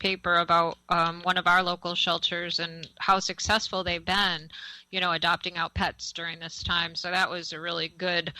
paper about one of our local shelters and how successful they've been, adopting out pets during this time. So that was a really good,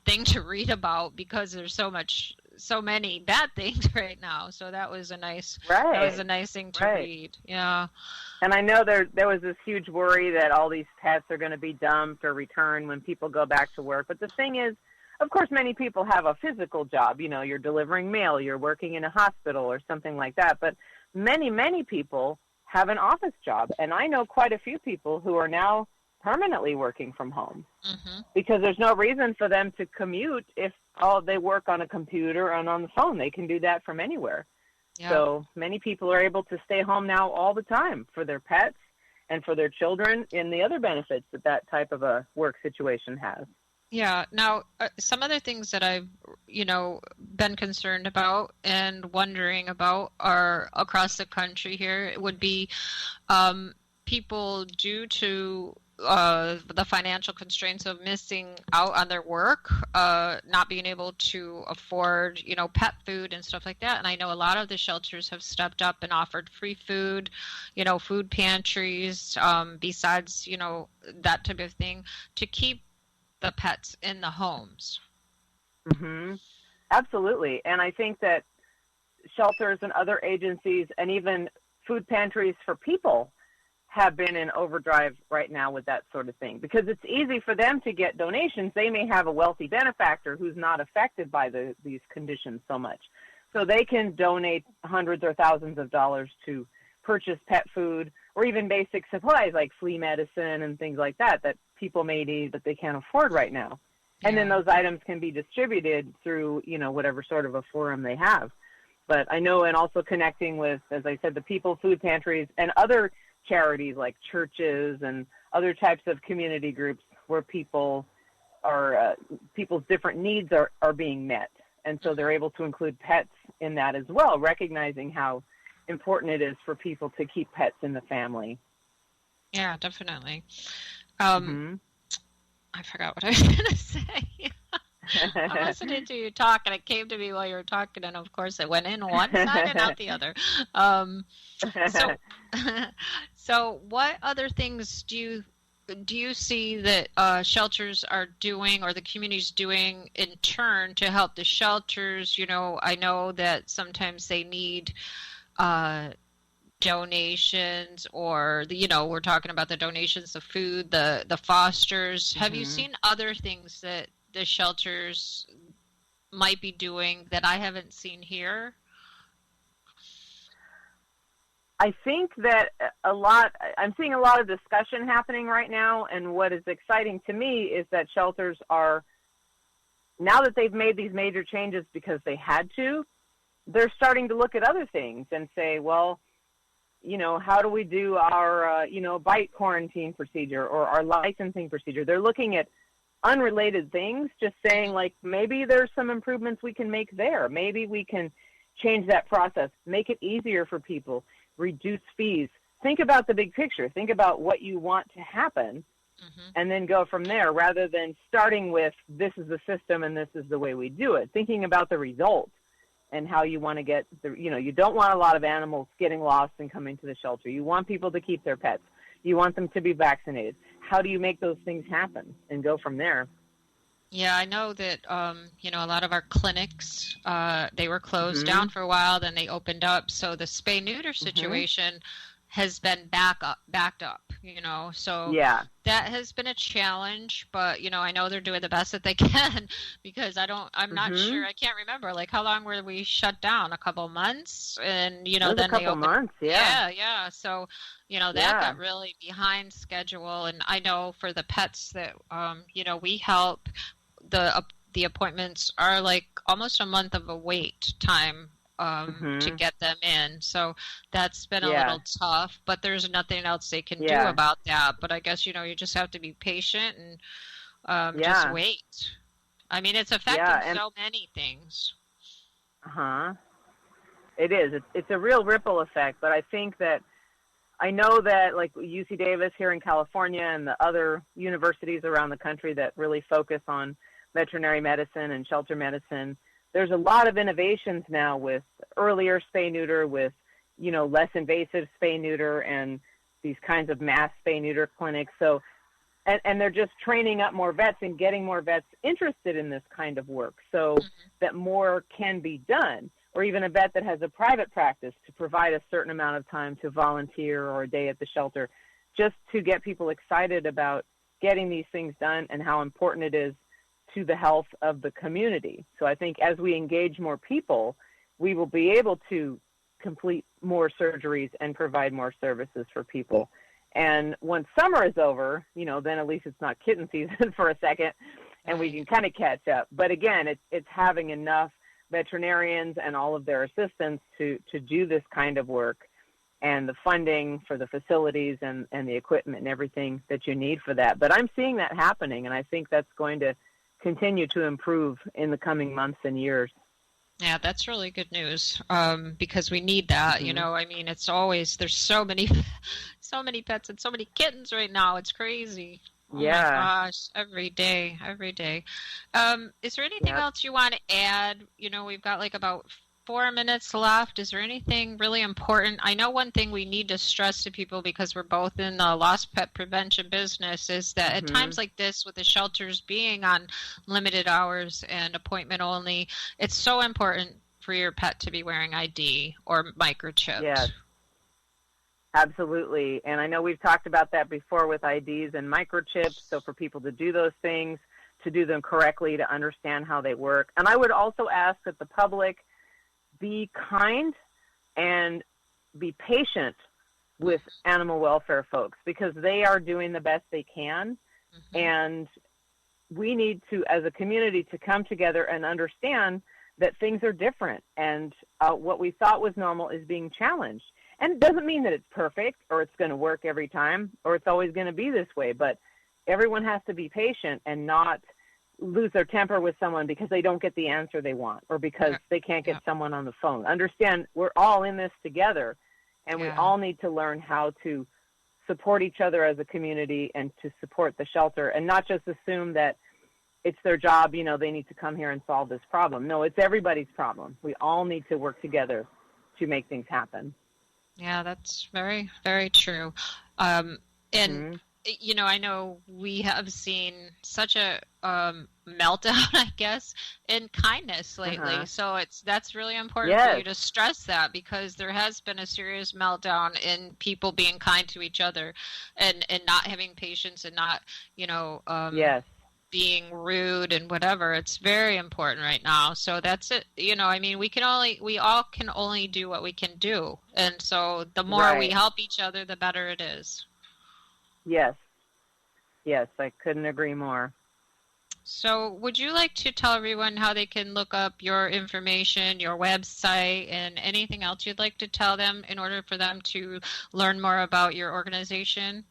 thing to read about, because there's so many bad things right now. So that was a nice thing to read. Yeah. And I know there was this huge worry that all these pets are going to be dumped or returned when people go back to work. But the thing is, of course, many people have a physical job. You're delivering mail, you're working in a hospital or something like that. But many, many people have an office job. And I know quite a few people who are now permanently working from home, because there's no reason for them to commute if they work on a computer and on the phone. They can do that from anywhere. Yeah. So many people are able to stay home now all the time for their pets and for their children, and the other benefits that type of a work situation has. Yeah. Now, some other things that I've, been concerned about and wondering about are across the country here. It would be people, due to the financial constraints of missing out on their work, not being able to afford, pet food and stuff like that. And I know a lot of the shelters have stepped up and offered free food, food pantries, besides, that type of thing, to keep the pets in the homes. Mm-hmm. Absolutely. And I think that shelters and other agencies and even food pantries for people have been in overdrive right now with that sort of thing, because it's easy for them to get donations. They may have a wealthy benefactor who's not affected by these conditions so much. So they can donate hundreds or thousands of dollars to purchase pet food or even basic supplies like flea medicine and things like that people may need that they can't afford right now. And then those items can be distributed through, whatever sort of a forum they have. But I know, and also connecting with, as I said, the people food pantries and other charities like churches and other types of community groups where people's different needs are being met. And so they're able to include pets in that as well, recognizing how important it is for people to keep pets in the family. Yeah, definitely. I forgot what I was going to say. I'm listening to you talk, and it came to me while you were talking, and of course it went in one side and out the other. So what other things do you see that shelters are doing, or the community's doing in turn, to help the shelters? I know that sometimes they need donations, or we're talking about the donations of food, the fosters. Have you seen other things that the shelters might be doing that I haven't seen here? I think that I'm seeing a lot of discussion happening right now, and what is exciting to me is that shelters are, now that they've made these major changes because they had to, they're starting to look at other things and say, well, how do we do our, bite quarantine procedure or our licensing procedure? They're looking at unrelated things, just saying, like, maybe there's some improvements we can make there. Maybe we can change that process, make it easier for people, reduce fees. Think about the big picture. Think about what you want to happen, and then go from there, rather than starting with, this is the system and this is the way we do it. Thinking about the results and how you want to get you don't want a lot of animals getting lost and coming to the shelter. You want people to keep their pets. You want them to be vaccinated. How do you make those things happen and go from there? Yeah, I know that, a lot of our clinics, they were closed down for a while, then they opened up. So the spay-neuter situation has been backed up, so that has been a challenge, but, I know they're doing the best that they can, because I'm not sure, I can't remember, like, how long were we shut down? A couple of months? And, then a couple months, yeah. So, that got really behind schedule. And I know for the pets that, we help, the appointments are like almost a month of a wait time to get them in. So that's been a little tough, but there's nothing else they can do about that. But I guess, you just have to be patient and just wait. I mean, it's affecting so many things. It is. It's a real ripple effect, but I think that, I know that, like UC Davis here in California and the other universities around the country that really focus on veterinary medicine and shelter medicine, there's a lot of innovations now with earlier spay-neuter, with, less invasive spay-neuter and these kinds of mass spay-neuter clinics. So, and they're just training up more vets and getting more vets interested in this kind of work so that more can be done. Or even a vet that has a private practice to provide a certain amount of time to volunteer or a day at the shelter, just to get people excited about getting these things done and how important it is to the health of the community. So I think as we engage more people, we will be able to complete more surgeries and provide more services for people. And once summer is over, then at least it's not kitten season for a second, and we can kind of catch up. But again, it's having enough veterinarians and all of their assistants to do this kind of work, and the funding for the facilities and the equipment and everything that you need for that. But I'm seeing that happening, and I think that's going to continue to improve in the coming months and years. Yeah, that's really good news, because we need that. It's always, there's so many pets and so many kittens right now. It's crazy. Oh yeah. My gosh, every day. Is there anything else you want to add? We've got like about 4 minutes left. Is there anything really important? I know one thing we need to stress to people, because we're both in the lost pet prevention business, is that at times like this, with the shelters being on limited hours and appointment only, it's so important for your pet to be wearing ID or microchipped. Yes. Absolutely. And I know we've talked about that before with IDs and microchips. So for people to do those things, to do them correctly, to understand how they work. And I would also ask that the public be kind and be patient with animal welfare folks, because they are doing the best they can. And we need to, as a community, to come together and understand that things are different. And what we thought was normal is being challenged. And it doesn't mean that it's perfect or it's going to work every time or it's always going to be this way, but everyone has to be patient and not lose their temper with someone because they don't get the answer they want or because they can't get someone on the phone. Understand, we're all in this together, and we all need to learn how to support each other as a community and to support the shelter, and not just assume that it's their job, they need to come here and solve this problem. No, it's everybody's problem. We all need to work together to make things happen. Yeah, that's very, very true. And, I know we have seen such a meltdown, I guess, in kindness lately. So that's really important for you to stress that, because there has been a serious meltdown in people being kind to each other and not having patience and not, being rude and whatever. It's very important right now. So that's it. We all can only do what we can do. And so the more we help each other, the better it is. Yes. Yes, I couldn't agree more. So would you like to tell everyone how they can look up your information, your website, and anything else you'd like to tell them in order for them to learn more about your organization?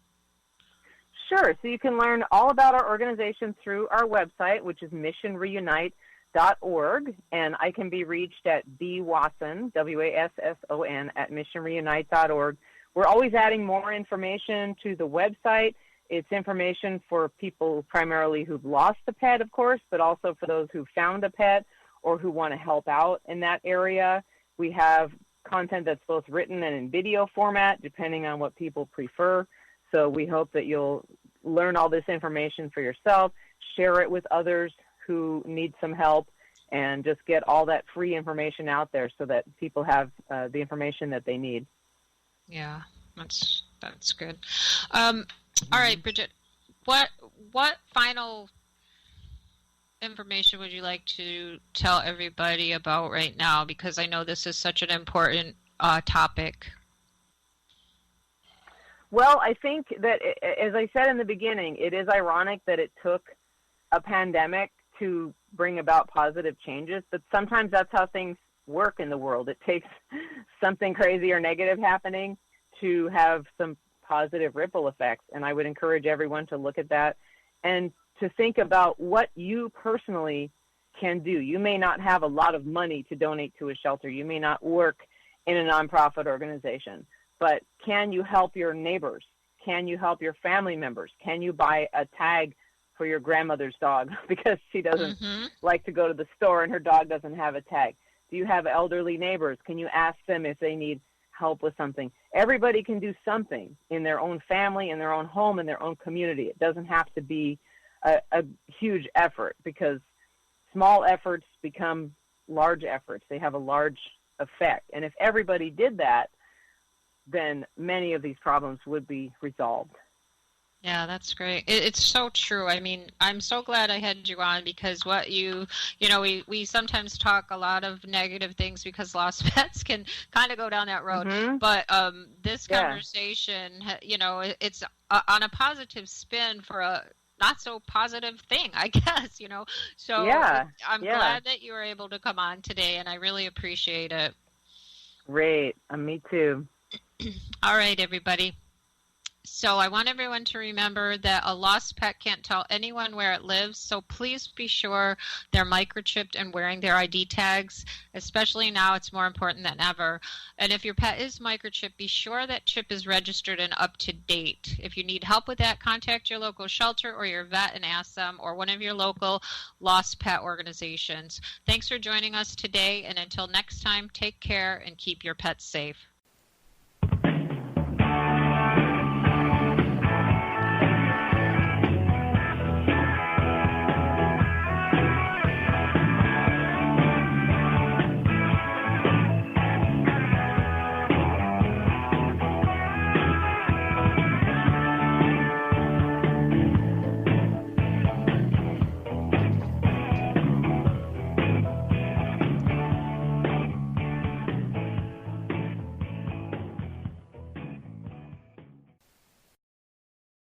Sure. So you can learn all about our organization through our website, which is missionreunite.org, and I can be reached at bwasson, W-A-S-S-O-N, at missionreunite.org. We're always adding more information to the website. It's information for people primarily who've lost a pet, of course, but also for those who found a pet or who want to help out in that area. We have content that's both written and in video format, depending on what people prefer. So we hope that you'll learn all this information for yourself, share it with others who need some help, and just get all that free information out there so that people have the information that they need. Yeah, that's good. All right, Brigid, what final information would you like to tell everybody about right now? Because I know this is such an important topic. Well, I think that, as I said in the beginning, it is ironic that it took a pandemic to bring about positive changes, but sometimes that's how things work in the world. It takes something crazy or negative happening to have some positive ripple effects, and I would encourage everyone to look at that and to think about what you personally can do. You may not have a lot of money to donate to a shelter. You may not work in a nonprofit organization. But can you help your neighbors? Can you help your family members? Can you buy a tag for your grandmother's dog because she doesn't like to go to the store and her dog doesn't have a tag? Do you have elderly neighbors? Can you ask them if they need help with something? Everybody can do something in their own family, in their own home, in their own community. It doesn't have to be a huge effort, because small efforts become large efforts. They have a large effect. And if everybody did that, then many of these problems would be resolved. Yeah, that's great. It's so true. I mean, I'm so glad I had you on, because what you know, we sometimes talk a lot of negative things because lost pets can kind of go down that road. But this conversation, you know, it's on a positive spin for a not so positive thing, I guess, you know. So I'm glad that you were able to come on today, and I really appreciate it. Great. Me too. All right, everybody. So I want everyone to remember that a lost pet can't tell anyone where it lives, so please be sure they're microchipped and wearing their ID tags. Especially now, it's more important than ever. And if your pet is microchipped, be sure that chip is registered and up to date. If you need help with that, contact your local shelter or your vet and ask them, or one of your local lost pet organizations. Thanks for joining us today, and until next time, take care and keep your pets safe.